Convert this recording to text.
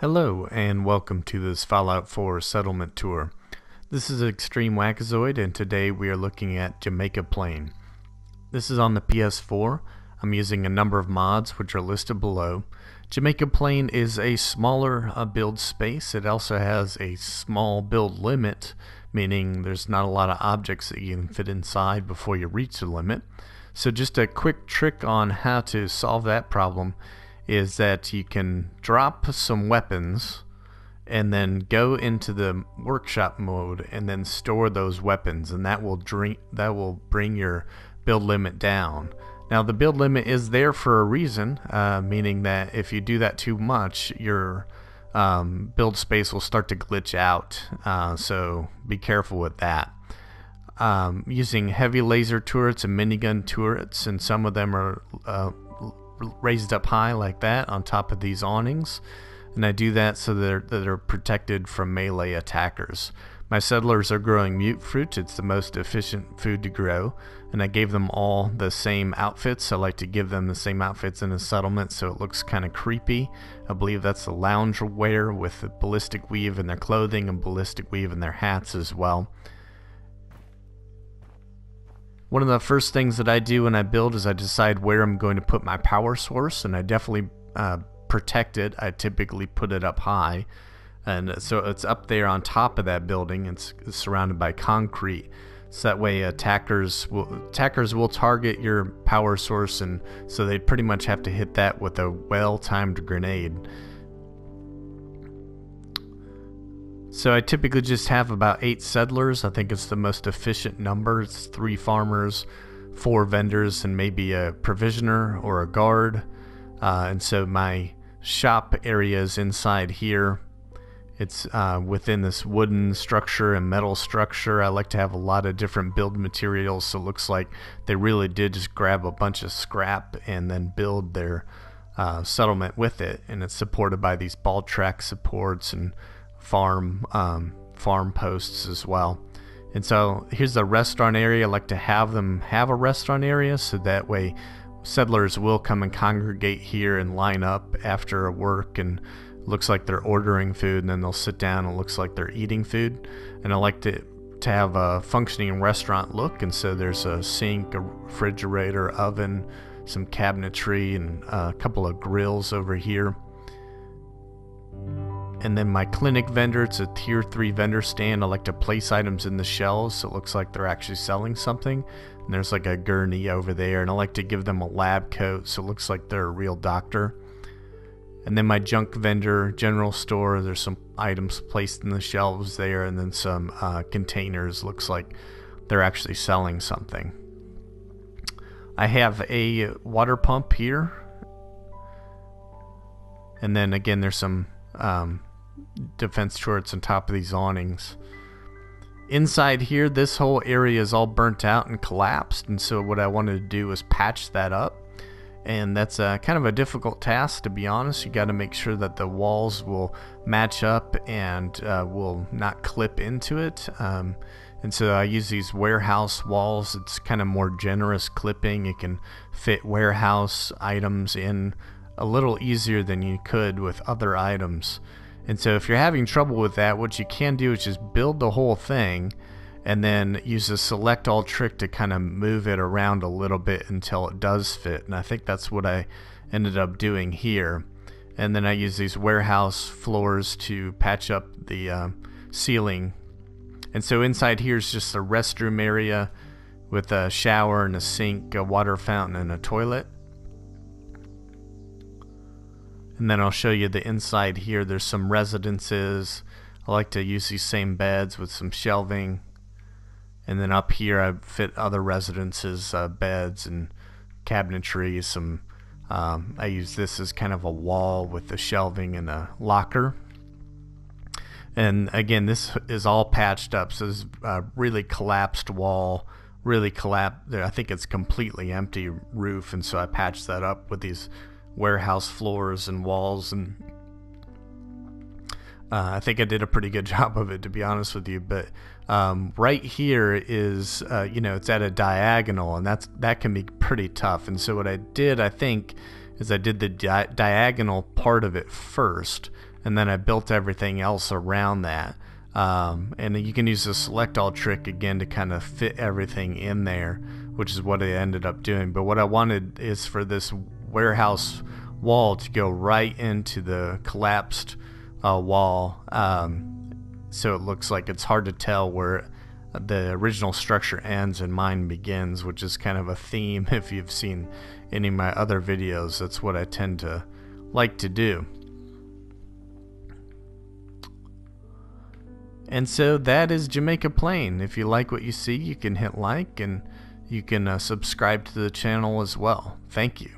Hello and welcome to this Fallout 4 settlement tour. This is XtremeWackazoid and today we are looking at Jamaica Plain. This is on the PS4. I'm using a number of mods which are listed below. Jamaica Plain is a smaller build space. It also has a small build limit, meaning there's not a lot of objects that you can fit inside before you reach the limit. So just a quick trick on how to solve that problem is that you can drop some weapons and then go into the workshop mode and then store those weapons, and that will bring your build limit down. Now the build limit is there for a reason, meaning that if you do that too much, your build space will start to glitch out, so be careful with that. Using heavy laser turrets and minigun turrets, and some of them are raised up high like that on top of these awnings, and I do that so that they're protected from melee attackers. My settlers are growing mute fruit. It's the most efficient food to grow, and I gave them all the same outfits. I like to give them the same outfits in a settlement so it looks kind of creepy. I believe that's the lounge wear with the ballistic weave in their clothing and ballistic weave in their hats as well. One of the first things that I do when I build is I decide where I'm going to put my power source, and I definitely protect it. I typically put it up high, and so it's up there on top of that building. It's surrounded by concrete, so that way attackers will target your power source, and so they pretty much have to hit that with a well-timed grenade. So I typically just have about 8 settlers. I think it's the most efficient number. It's 3 farmers, 4 vendors, and maybe a provisioner or a guard. And so my shop area is inside here. It's within this wooden structure and metal structure. I like to have a lot of different build materials, so it looks like they really did just grab a bunch of scrap and then build their settlement with it. And it's supported by these ball track supports and farm posts as well. And so here's the restaurant area. I like to have them have a restaurant area so that way settlers will come and congregate here and line up after work, and it looks like they're ordering food, and then they'll sit down and it looks like they're eating food. And I like to have a functioning restaurant look, and so there's a sink, a refrigerator, oven, some cabinetry, and a couple of grills over here. And then my clinic vendor, it's a tier 3 vendor stand. I like to place items in the shelves so it looks like they're actually selling something. And there's like a gurney over there, and I like to give them a lab coat so it looks like they're a real doctor. And then my junk vendor, general store, there's some items placed in the shelves there, and then some containers. Looks like they're actually selling something. I have a water pump here. And then again, there's some defense turrets on top of these awnings. Inside here, this whole area is all burnt out and collapsed, and so what I wanted to do was patch that up, and that's kind of a difficult task, to be honest. You got to make sure that the walls will match up and will not clip into it, and so I use these warehouse walls. It's kind of more generous clipping. It can fit warehouse items in a little easier than you could with other items. And so if you're having trouble with that, what you can do is just build the whole thing and then use a select all trick to kind of move it around a little bit until it does fit. And I think that's what I ended up doing here. And then I use these warehouse floors to patch up the ceiling. And so inside here is just a restroom area with a shower and a sink, a water fountain, and a toilet. And then I'll show you the inside here. There's some residences. I like to use these same beds with some shelving. And then up here I fit other residences, beds and cabinetry. I use this as kind of a wall with the shelving and a locker. And again, this is all patched up. So this is a really collapsed wall. Really collapsed. I think it's completely empty roof, and so I patched that up with these warehouse floors and walls, and I think I did a pretty good job of it, to be honest with you. But right here is it's at a diagonal, and that can be pretty tough. And so what I did, I think, is I did the diagonal part of it first, and then I built everything else around that. And you can use the select all trick again to kind of fit everything in there, which is what I ended up doing. But what I wanted is for this warehouse wall to go right into the collapsed wall, so it looks like it's hard to tell where the original structure ends and mine begins, which is kind of a theme if you've seen any of my other videos. That's what I tend to like to do. And so that is Jamaica Plain. If you like what you see, you can hit like, and you can subscribe to the channel as well. Thank you.